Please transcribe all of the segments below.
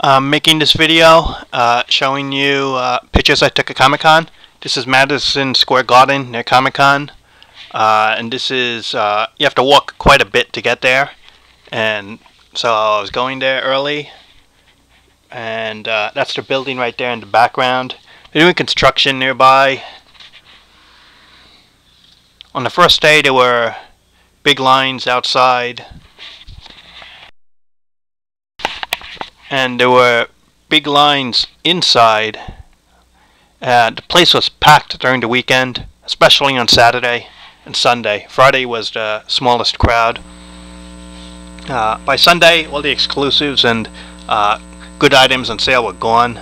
I'm making this video showing you pictures I took at Comic-Con. This is Madison Square Garden near Comic-Con, and this is you have to walk quite a bit to get there, and so I was going there early, and that's the building right there in the background. They're doing construction nearby. On the first day there were big lines outside, and there were big lines inside. The place was packed during the weekend, especially on Saturday and Sunday. Friday was the smallest crowd. By Sunday, all the exclusives and good items on sale were gone.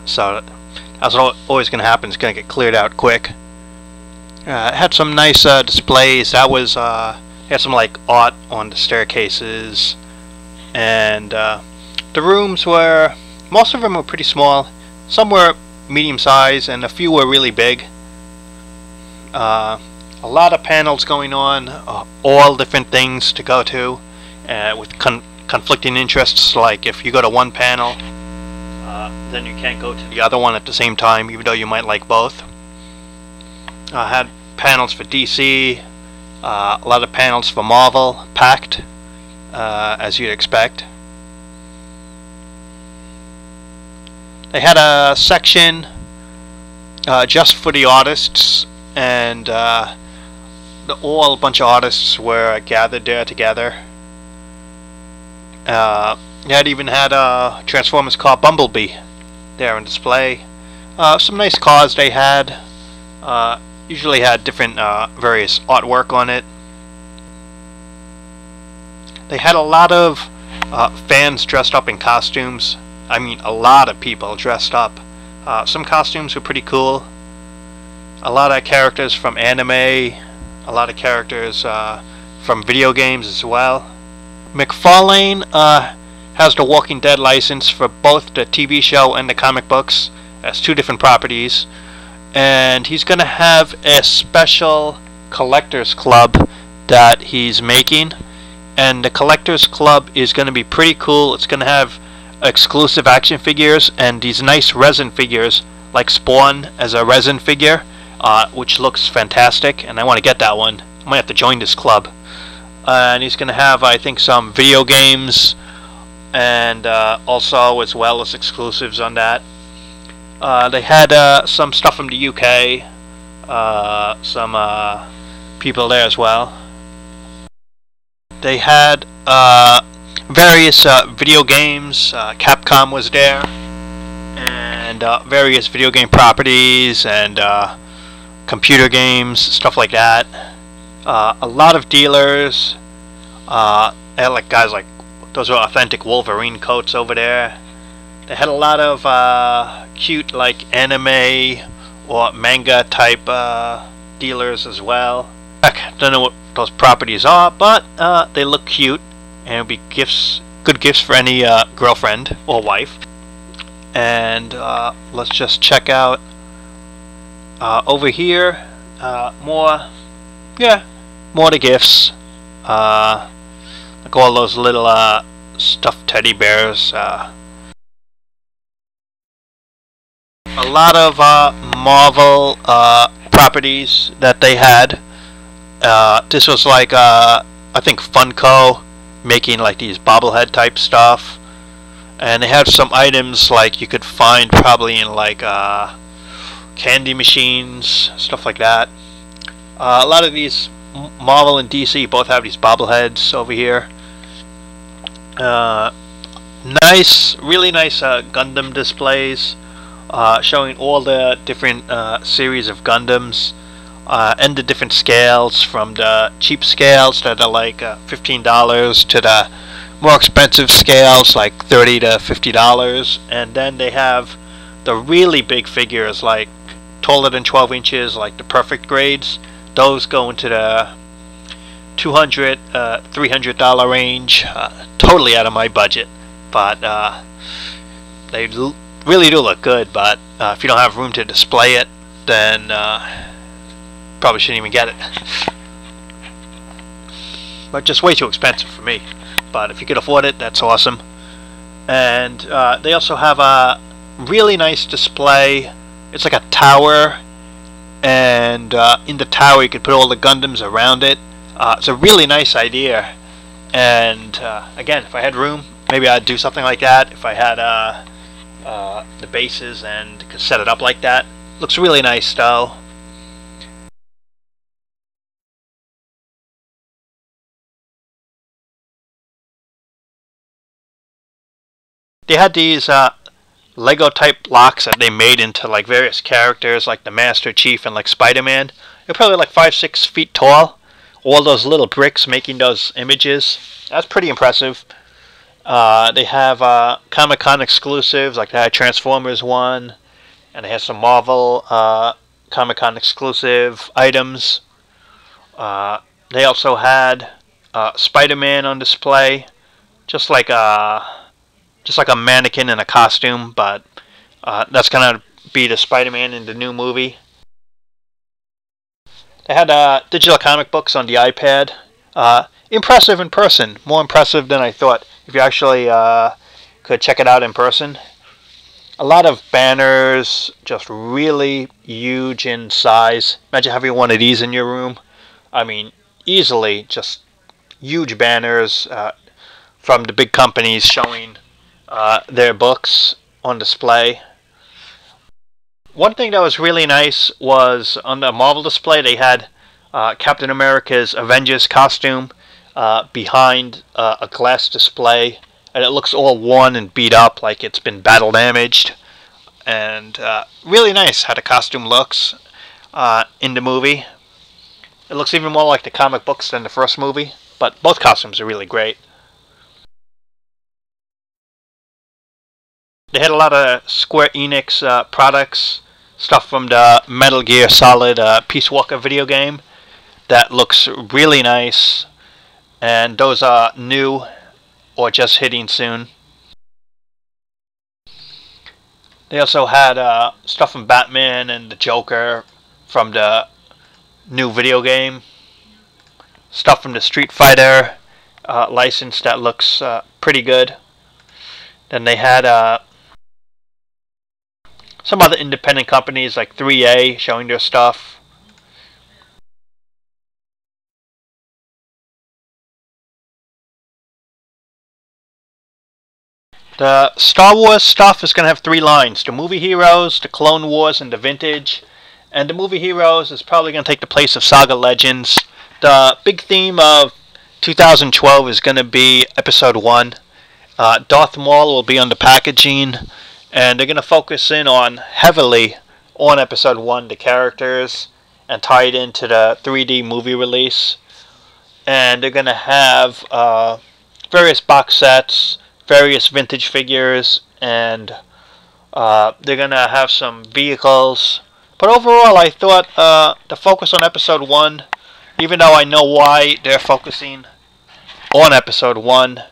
So that's always going to happen. It's going to get cleared out quick. It had some nice displays. That was had some like art on the staircases, and the rooms were, most of them were pretty small. Some were medium size and a few were really big. A lot of panels going on, all different things to go to, with conflicting interests. Like if you go to one panel, then you can't go to the other one at the same time, even though you might like both. I had panels for DC, a lot of panels for Marvel, packed, as you'd expect. They had a section just for the artists, and a bunch of artists were gathered there together. They even had a Transformers car Bumblebee there on display. Some nice cars they had. Usually had different various artwork on it. They had a lot of fans dressed up in costumes. I mean, a lot of people dressed up. Some costumes were pretty cool. A lot of characters from anime. A lot of characters from video games as well. McFarlane has the Walking Dead license for both the TV show and the comic books. That's two different properties. And he's going to have a special collectors club that he's making. And the collectors club is going to be pretty cool. It's going to have exclusive action figures and these nice resin figures, like Spawn as a resin figure, which looks fantastic, and I want to get that one. I might have to join this club. And he's going to have, I think, some video games, and also as well as exclusives on that. They had some stuff from the UK, some people there as well. They had various video games. Capcom was there, and various video game properties and computer games, stuff like that. A lot of dealers. They had like guys like, those are authentic Wolverine coats over there. They had a lot of cute like anime or manga type dealers as well. I don't know what those properties are, but they look cute, and it'll be gifts, good gifts for any girlfriend or wife. And let's just check out over here. More to gifts. Like all those little stuffed teddy bears. A lot of Marvel properties that they had. This was like I think Funko making like these bobblehead type stuff, and they had some items like you could find probably in like candy machines, stuff like that. A lot of these Marvel and DC both have these bobbleheads over here. Nice, really nice Gundam displays, showing all the different series of Gundams. And the different scales, from the cheap scales that are like $15 to the more expensive scales like $30 to $50. And then they have the really big figures, like taller than 12 inches, like the perfect grades. Those go into the $200, $300 range. Totally out of my budget, but they really do look good. But if you don't have room to display it, then probably shouldn't even get it. But just way too expensive for me. But if you could afford it, that's awesome. And they also have a really nice display. It's like a tower, and in the tower you could put all the Gundams around it. It's a really nice idea, and again, if I had room, maybe I'd do something like that. If I had the bases and could set it up like that. Looks really nice though. They had these Lego type blocks that they made into like various characters, like the Master Chief and like Spider-Man. They're probably like 5-6 feet tall. All those little bricks making those images. That's pretty impressive. They have Comic-Con exclusives, like they had Transformers one, and they have some Marvel Comic-Con exclusive items. They also had Spider-Man on display, just like a mannequin in a costume, but that's gonna be the Spider-Man in the new movie. They had digital comic books on the iPad. Impressive in person, more impressive than I thought. If you actually could check it out in person. A lot of banners, just really huge in size. Imagine having one of these in your room. I mean, easily just huge banners from the big companies showing their books on display. One thing that was really nice was on the Marvel display they had Captain America's Avengers costume behind a glass display, and it looks all worn and beat up like it's been battle damaged, and really nice how the costume looks in the movie. It looks even more like the comic books than the first movie, but both costumes are really great. They had a lot of Square Enix products, stuff from the Metal Gear Solid Peace Walker video game that looks really nice, and those are new or just hitting soon. They also had stuff from Batman and the Joker from the new video game, stuff from the Street Fighter license that looks pretty good. Then they had some other independent companies like 3A showing their stuff. The Star Wars stuff is going to have 3 lines. The Movie Heroes, the Clone Wars, and the Vintage. And the Movie Heroes is probably going to take the place of Saga Legends. The big theme of 2012 is going to be Episode 1. Darth Maul will be on the packaging, and they're going to focus in on heavily on Episode 1, the characters, and tie it into the 3D movie release. And they're going to have various box sets, various vintage figures, and they're going to have some vehicles. But overall, I thought the focus on Episode 1, even though I know why they're focusing on Episode 1,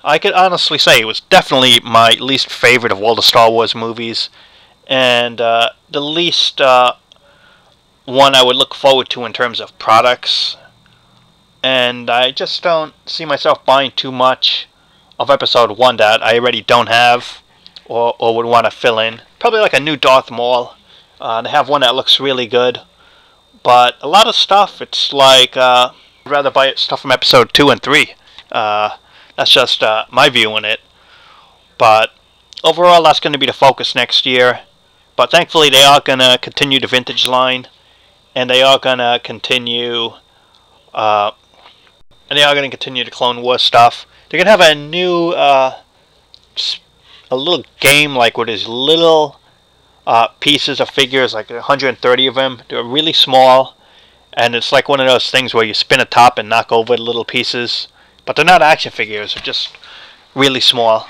I could honestly say it was definitely my least favorite of all the Star Wars movies, and the least one I would look forward to in terms of products. And I just don't see myself buying too much of Episode 1 that I already don't have or would want to fill in. Probably like a new Darth Maul. They have one that looks really good. But a lot of stuff, it's like I'd rather buy stuff from Episode 2 and 3. That's just my view on it. But overall, that's going to be the focus next year. But thankfully, they are going to continue the vintage line, and they are going to continue the Clone Wars stuff. They're going to have a new a little game like with these little pieces of figures, like 130 of them. They're really small, and it's like one of those things where you spin a top and knock over the little pieces. But they're not action figures, they're just really small.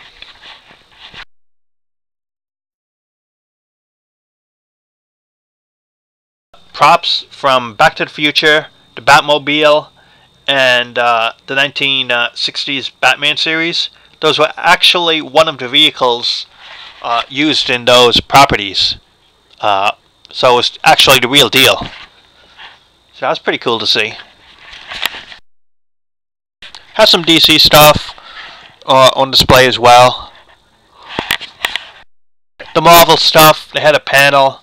Props from Back to the Future, the Batmobile, and the 1960s Batman series. Those were actually one of the vehicles used in those properties. So it's actually the real deal. So that's pretty cool to see. Has some DC stuff on display as well. the Marvel stuff, they had a panel,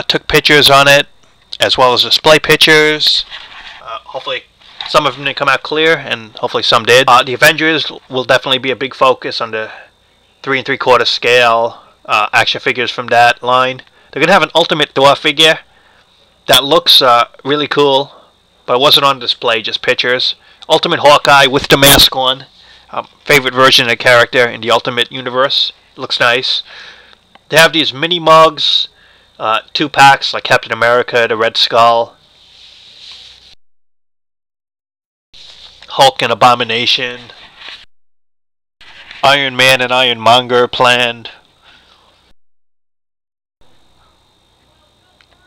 took pictures on it, as well as display pictures. Hopefully some of them didn't come out clear, and hopefully some did. The Avengers will definitely be a big focus on the 3 3/4 scale action figures from that line. They're going to have an Ultimate Thor figure that looks really cool, but it wasn't on display, just pictures. Ultimate Hawkeye with the mask on. Favorite version of the character in the Ultimate Universe. Looks nice. They have these mini mugs, 2 packs like Captain America, the Red Skull, Hulk and Abomination, Iron Man and Iron Monger planned,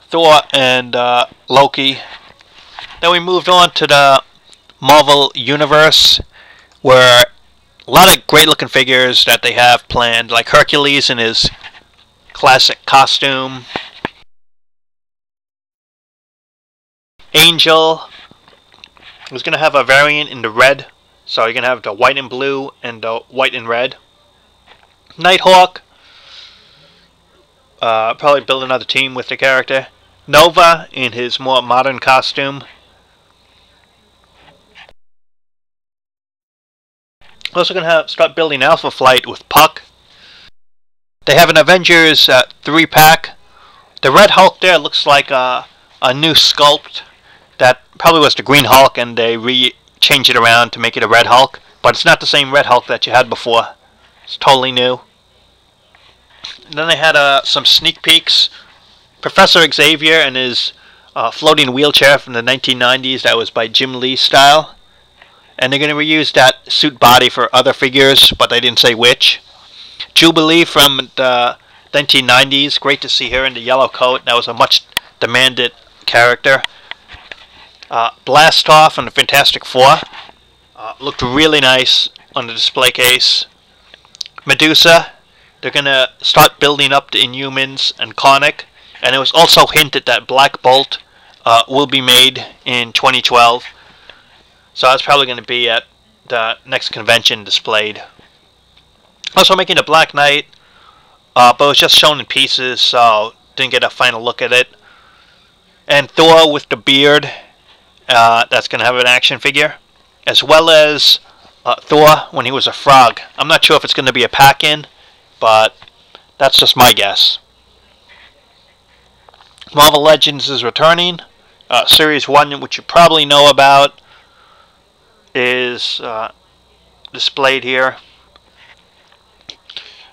Thor and Loki. Then we moved on to the Marvel Universe, where a lot of great looking figures that they have planned, like Hercules in his classic costume, Angel was going to have a variant in the red, so you're going to have the white and blue and the white and red. Nighthawk, probably build another team with the character. Nova in his more modern costume. Also going to start building Alpha Flight with Puck. They have an Avengers 3-pack. The Red Hulk there looks like a new sculpt. That probably was the Green Hulk, and they changed it around to make it a Red Hulk. But it's not the same Red Hulk that you had before. It's totally new. And then they had some sneak peeks. Professor Xavier and his floating wheelchair from the 1990s. That was by Jim Lee style. And they're going to reuse that suit body for other figures, but they didn't say which. Jubilee from the 1990s. Great to see her in the yellow coat. That was a much demanded character. Blastoff from the Fantastic Four. Looked really nice on the display case. Medusa. They're going to start building up the Inhumans and Conic. And it was also hinted that Black Bolt will be made in 2012. So that's probably going to be at the next convention displayed. Also making a Black Knight, but it was just shown in pieces, so didn't get a final look at it. And Thor with the beard, that's going to have an action figure. As well as Thor when he was a frog. I'm not sure if it's going to be a pack-in, but that's just my guess. Marvel Legends is returning. Series 1, which you probably know about, is displayed here.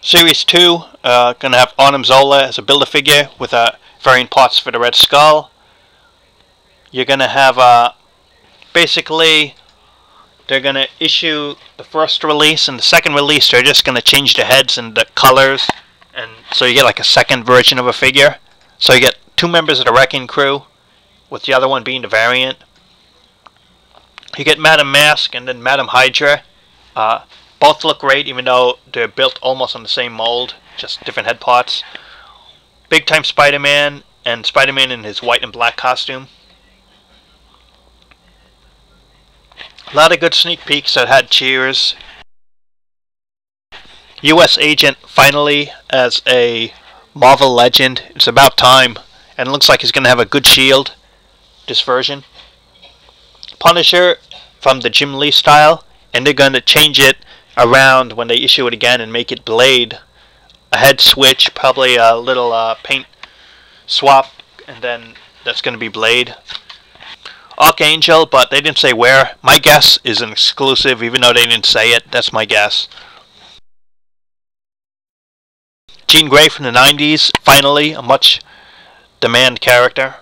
Series 2, going to have Arnim Zola as a Build-A-Figure with variant parts for the Red Skull. You're going to have, basically, they're going to issue the first release, and the second release they're just going to change the heads and the colors, and so you get like a second version of a figure. So you get 2 members of the Wrecking Crew, with the other one being the variant. You get Madam Mask and then Madam Hydra. Both look great, even though they're built almost on the same mold, just different head parts. Big Time Spider-Man and Spider-Man in his white and black costume. A lot of good sneak peeks that had cheers. U.S. Agent finally as a Marvel Legend. It's about time. And it looks like he's going to have a good shield, this version. Punisher from the Jim Lee style. And they're going to change it around when they issue it again and make it Blade. A head switch, probably a little paint swap, and then that's going to be Blade. Archangel, but they didn't say where. My guess is an exclusive, even though they didn't say it. That's my guess. Jean Grey from the 90s, finally, a much demand character.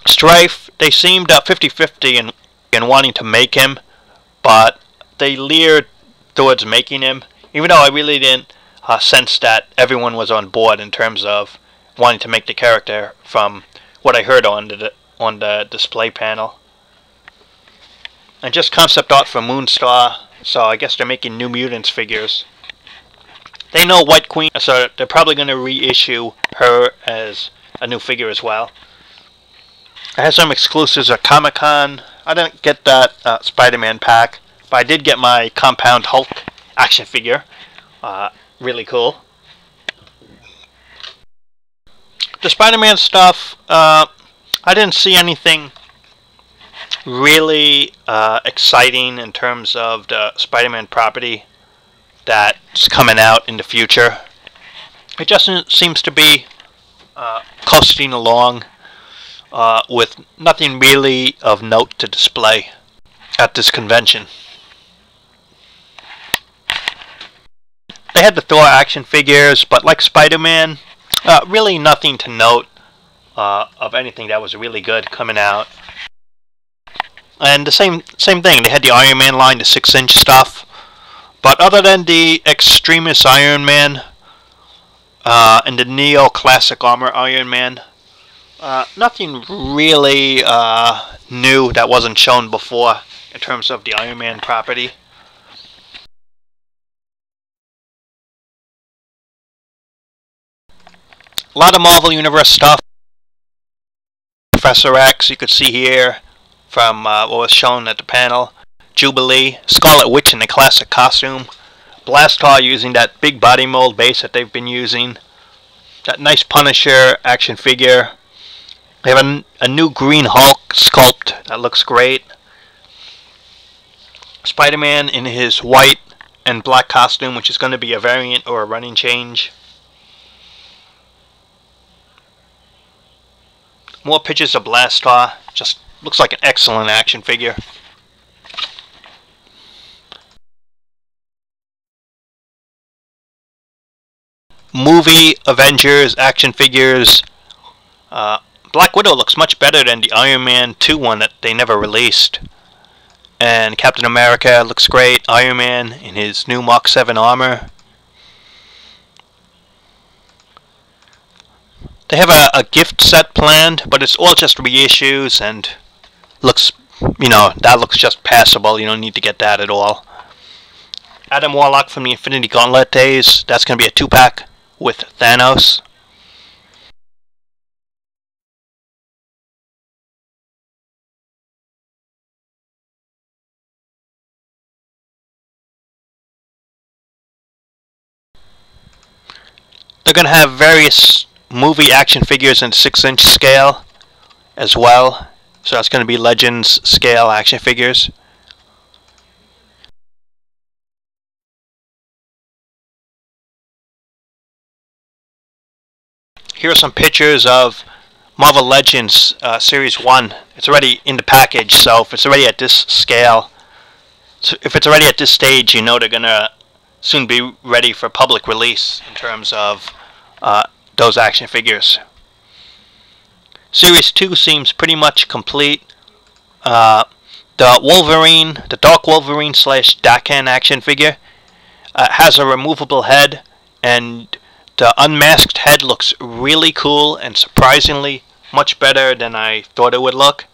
Stryfe, they seemed 50-50 in wanting to make him, but they leered towards making him, even though I really didn't sense that everyone was on board in terms of wanting to make the character from what I heard on the display panel. And just concept art for Moonstar, so I guess they're making New Mutants figures. They know White Queen, so they're probably going to reissue her as a new figure as well. I had some exclusives at Comic-Con. I didn't get that Spider-Man pack, but I did get my Compound Hulk action figure. really cool. The Spider-Man stuff, I didn't see anything really exciting in terms of the Spider-Man property that's coming out in the future. It just seems to be coasting along with nothing really of note to display at this convention. They had the Thor action figures, but like Spider-Man, really nothing to note of anything that was really good coming out. And the same thing, they had the Iron Man line, the 6-inch stuff. But other than the Extremis Iron Man and the Neo Classic Armor Iron Man, nothing really new that wasn't shown before in terms of the Iron Man property. A lot of Marvel Universe stuff. Professor X, you could see here from what was shown at the panel. Jubilee, Scarlet Witch in the classic costume. Blastar using that big body mold base that they've been using. That nice Punisher action figure. They have a new Green Hulk sculpt that looks great. Spider-Man in his white and black costume, which is going to be a variant or a running change. More pictures of Blastar. Just looks like an excellent action figure. Movie Avengers action figures. Black Widow looks much better than the Iron Man 2 one that they never released. And Captain America looks great. Iron Man in his new Mark 7 armor. They have a gift set planned, but it's all just reissues and looks, that looks just passable. You don't need to get that at all. Adam Warlock from the Infinity Gauntlet days. That's going to be a 2-pack with Thanos. They're going to have various movie action figures in 6-inch scale as well. So that's going to be Legends scale action figures. Here are some pictures of Marvel Legends Series 1. It's already in the package, so if it's already at this scale, if it's already at this stage, you know they're going to soon be ready for public release in terms of those action figures. Series 2 seems pretty much complete. The Wolverine, the Dark Wolverine / Daken action figure has a removable head, and the unmasked head looks really cool and surprisingly much better than I thought it would look.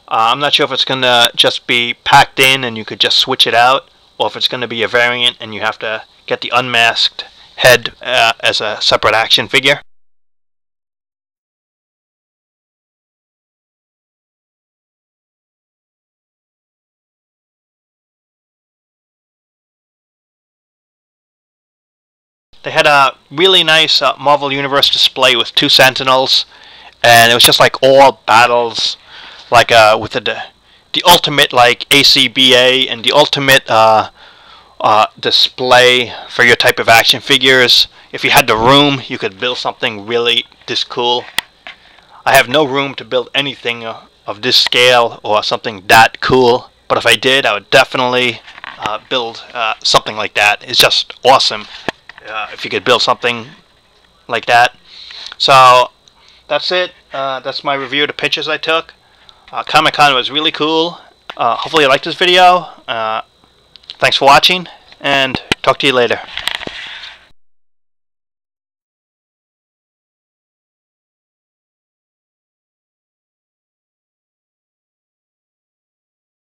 I'm not sure if it's going to just be packed in and you could just switch it out, or if it's going to be a variant and you have to get the unmasked head as a separate action figure. They had a really nice Marvel Universe display with 2 Sentinels, and it was just like all battles, like with the ultimate like ACBA and the ultimate display for your type of action figures. If you had the room, you could build something really this cool. I have no room to build anything of this scale or something that cool, but if I did, I would definitely build something like that. It's just awesome if you could build something like that. So that's it. That's my review of the pictures I took. Comic-Con was really cool. Hopefully you liked this video. Thanks for watching, and talk to you later.